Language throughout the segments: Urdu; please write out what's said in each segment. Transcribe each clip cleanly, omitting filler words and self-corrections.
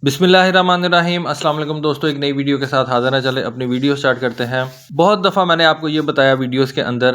بسم اللہ الرحمن الرحیم۔ السلام علیکم دوستو، ایک نئی ویڈیو کے ساتھ حاضر ہیں۔ چلے اپنی ویڈیو سٹارٹ کرتے ہیں۔ بہت دفعہ میں نے آپ کو یہ بتایا ویڈیوز کے اندر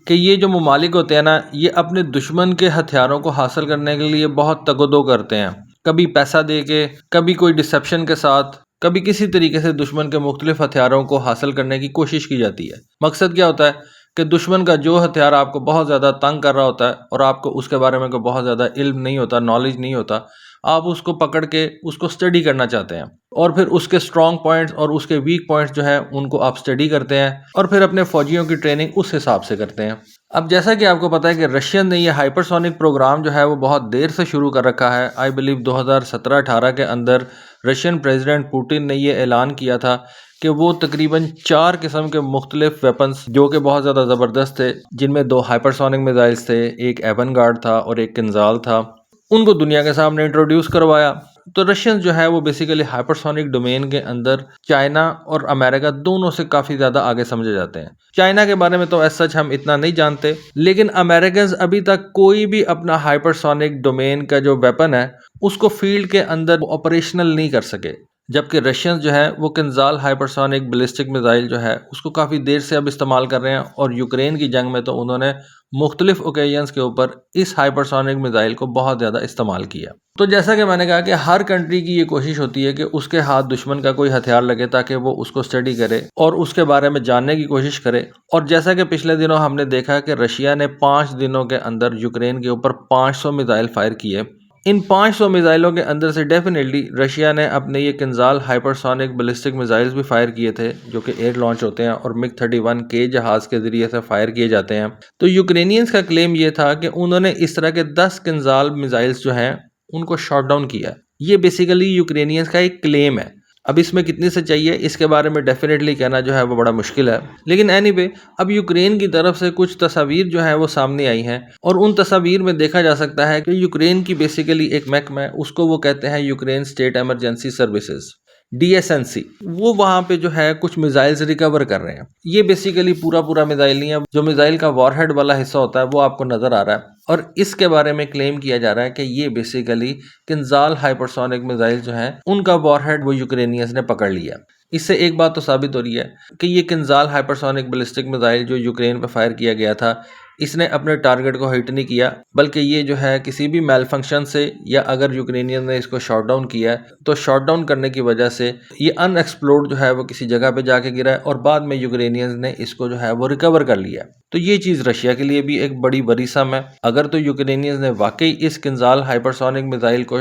کہ یہ جو ممالک ہوتے ہیں نا، یہ اپنے دشمن کے ہتھیاروں کو حاصل کرنے کے لیے بہت تگ و دو کرتے ہیں، کبھی پیسہ دے کے، کبھی کوئی ڈسیپشن کے ساتھ، کبھی کسی طریقے سے دشمن کے مختلف ہتھیاروں کو حاصل کرنے کی کوشش کی جاتی ہے۔ مقصد کیا ہوتا ہے کہ دشمن کا جو ہتھیار آپ کو بہت زیادہ تنگ کر رہا ہوتا ہے اور آپ کو اس کے بارے میں کوئی بہت زیادہ علم نہیں ہوتا، نالج نہیں ہوتا، آپ اس کو پکڑ کے اس کو اسٹڈی کرنا چاہتے ہیں اور پھر اس کے اسٹرانگ پوائنٹس اور اس کے ویک پوائنٹس جو ہیں ان کو آپ اسٹڈی کرتے ہیں اور پھر اپنے فوجیوں کی ٹریننگ اس حساب سے کرتے ہیں۔ اب جیسا کہ آپ کو پتہ ہے کہ رشین نے یہ ہائپرسونک پروگرام جو ہے وہ بہت دیر سے شروع کر رکھا ہے۔ آئی بلیو 2017-18 کے اندر رشین پریزیڈنٹ پوٹن نے یہ اعلان کیا تھا کہ وہ تقریباً 4 قسم کے مختلف ویپنز جو کہ بہت زیادہ زبردست تھے، جن میں 2 ہائپرسونک میزائلز تھے، ایک ایون گارڈ تھا اور ایک کنزال تھا، ان کو دنیا کے سامنے انٹروڈیوس کروایا۔ تو رشین جو ہے وہ بیسیکلی ہائپرسونک ڈومین کے اندر چائنا اور امریکہ دونوں سے کافی زیادہ آگے سمجھے جاتے ہیں۔ چائنا کے بارے میں تو ایس سچ ہم اتنا نہیں جانتے، لیکن امریکنز ابھی تک کوئی بھی اپنا ہائپرسونک ڈومین کا جو ویپن ہے اس کو فیلڈ کے اندر آپریشنل نہیں کر سکے، جبکہ رشینز جو ہے وہ کنزال ہائپرسونک بیلسٹک میزائل جو ہے اس کو کافی دیر سے اب استعمال کر رہے ہیں، اور یوکرین کی جنگ میں تو انہوں نے مختلف اوکیزنز کے اوپر اس ہائپرسونک میزائل کو بہت زیادہ استعمال کیا۔ تو جیسا کہ میں نے کہا کہ ہر کنٹری کی یہ کوشش ہوتی ہے کہ اس کے ہاتھ دشمن کا کوئی ہتھیار لگے تاکہ وہ اس کو اسٹڈی کرے اور اس کے بارے میں جاننے کی کوشش کرے، اور جیسا کہ پچھلے دنوں ہم نے دیکھا کہ رشیا نے 5 دنوں کے اندر یوکرین کے اوپر 500 میزائل فائر کیے۔ ان 500 میزائلوں کے اندر سے ڈیفینیٹلی رشیا نے اپنے یہ کنزال ہائپرسونک بیلسٹک میزائلز بھی فائر کیے تھے، جو کہ ایئر لانچ ہوتے ہیں اور مگ 31 کے جہاز کے ذریعے سے فائر کیے جاتے ہیں۔ تو یوکرینینز کا کلیم یہ تھا کہ انہوں نے اس طرح کے 10 کنزال میزائلز جو ہیں ان کو شاٹ ڈاؤن کیا۔ یہ بیسیکلی یوکرینینز کا ایک کلیم ہے۔ اب اس میں کتنی سچائی ہے اس کے بارے میں ڈیفینیٹلی کہنا جو ہے وہ بڑا مشکل ہے، لیکن اینی وے اب یوکرین کی طرف سے کچھ تصاویر جو ہیں وہ سامنے آئی ہیں، اور ان تصاویر میں دیکھا جا سکتا ہے کہ یوکرین کی بیسیکلی ایک محکمہ ہے، اس کو وہ کہتے ہیں Ukraine state emergency services, DSNC، وہ وہاں پہ جو ہے کچھ میزائلز ریکور کر رہے ہیں۔ یہ بیسیکلی پورا میزائل نہیں ہے، جو میزائل کا وار ہیڈ والا حصہ ہوتا ہے وہ آپ کو نظر آ رہا ہے، اور اس کے بارے میں کلیم کیا جا رہا ہے کہ یہ بیسیکلی کنزال ہائپرسونک میزائل جو ہیں ان کا وار ہیڈ وہ یوکرینینز نے پکڑ لیا۔ اس سے ایک بات تو ثابت ہو رہی ہے کہ یہ کنزال ہائپرسونک بیلسٹک میزائل جو یوکرین پہ فائر کیا گیا تھا، اس نے اپنے ٹارگٹ کو ہٹ نہیں کیا، بلکہ یہ جو ہے کسی بھی میل فنکشن سے، یا اگر یوکرینین نے اس کو شاٹ ڈاؤن کیا ہے تو شاٹ ڈاؤن کرنے کی وجہ سے یہ ان ایکسپلوڈ جو ہے وہ کسی جگہ پہ جا کے گرا ہے، اور بعد میں یوکرینینز نے اس کو جو ہے وہ ریکور کر لیا۔ تو یہ چیز رشیا کے لیے بھی ایک بڑی ورثہ ہے۔ اگر تو یوکرینینز نے واقعی اس کنزال ہائپرسونک میزائل کو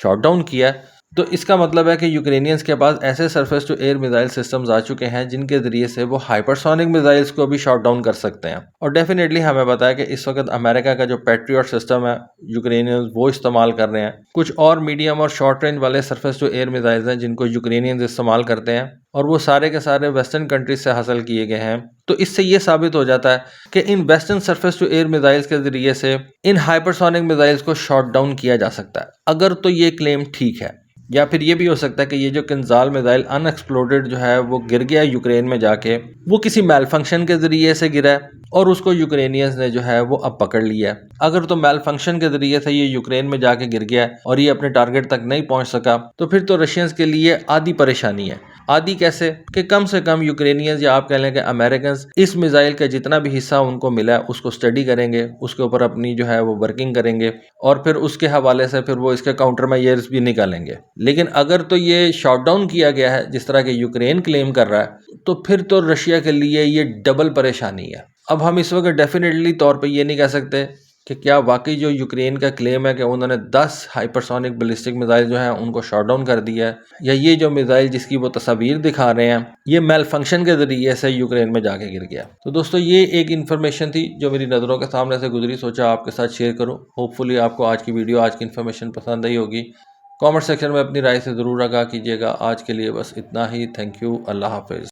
شاٹ ڈاؤن کیا، تو اس کا مطلب ہے کہ یوکرینینز کے پاس ایسے surface to air missile systems آ چکے ہیں جن کے ذریعے سے وہ ہائپرسونک میزائلز کو بھی شاٹ ڈاؤن کر سکتے ہیں۔ اور ڈیفینیٹلی ہمیں پتہ ہے کہ اس وقت امریکہ کا جو پیٹریوٹ سسٹم ہے یوکرینینز وہ استعمال کر رہے ہیں، کچھ اور میڈیم اور شارٹ رینج والے سرفیس ٹو ایئر میزائلز ہیں جن کو یوکرینینز استعمال کرتے ہیں، اور وہ سارے کے سارے ویسٹرن کنٹریز سے حاصل کیے گئے ہیں۔ تو اس سے یہ ثابت ہو جاتا ہے کہ ان western surface to air missiles کے ذریعے سے ان ہائپرسونک میزائلز کو شاٹ ڈاؤن کیا جا سکتا ہے، اگر تو یہ کلیم ٹھیک ہے۔ یا پھر یہ بھی ہو سکتا ہے کہ یہ جو کنزال میزائل ان ایکسپلوڈڈ جو ہے وہ گر گیا یوکرین میں جا کے، وہ کسی میل فنکشن کے ذریعے سے گرا ہے اور اس کو یوکرینینز نے جو ہے وہ اب پکڑ لیا ہے۔ اگر تو میل فنکشن کے ذریعے سے یہ یوکرین میں جا کے گر گیا ہے اور یہ اپنے ٹارگٹ تک نہیں پہنچ سکا، تو پھر تو رشینز کے لیے آدھی پریشانی ہے۔ آدھی کیسے کہ کم سے کم یوکرینینز، یا آپ کہہ لیں کہ امریکنز، اس میزائل کا جتنا بھی حصہ ان کو ملا ہے اس کو اسٹڈی کریں گے، اس کے اوپر اپنی جو ہے وہ ورکنگ کریں گے، اور پھر اس کے حوالے سے پھر وہ اس کے کاؤنٹر میئرز بھی نکالیں گے۔ لیکن اگر تو یہ شاٹ ڈاؤن کیا گیا ہے جس طرح کہ یوکرین کلیم کر رہا ہے، تو پھر تو رشیا کے لیے یہ ڈبل پریشانی ہے۔ اب ہم اس وقت ڈیفینیٹلی طور پہ یہ نہیں کہہ سکتے کہ کیا واقعی جو یوکرین کا کلیم ہے کہ انہوں نے 10 ہائپرسونک بیلسٹک میزائل جو ہیں ان کو شاٹ ڈاؤن کر دیا ہے، یا یہ جو میزائل جس کی وہ تصاویر دکھا رہے ہیں یہ میل فنکشن کے ذریعے سے یوکرین میں جا کے گر گیا۔ تو دوستو یہ ایک انفارمیشن تھی جو میری نظروں کے سامنے سے گزری، سوچا آپ کے ساتھ شیئر کروں۔ ہوپ فلی آپ کو آج کی ویڈیو، آج کی انفارمیشن پسند آئی ہوگی۔ کامنٹ سیکشن میں اپنی رائے سے ضرور آگاہ کیجیے گا۔ آج کے لیے بس اتنا ہی۔ تھینک یو، اللہ حافظ۔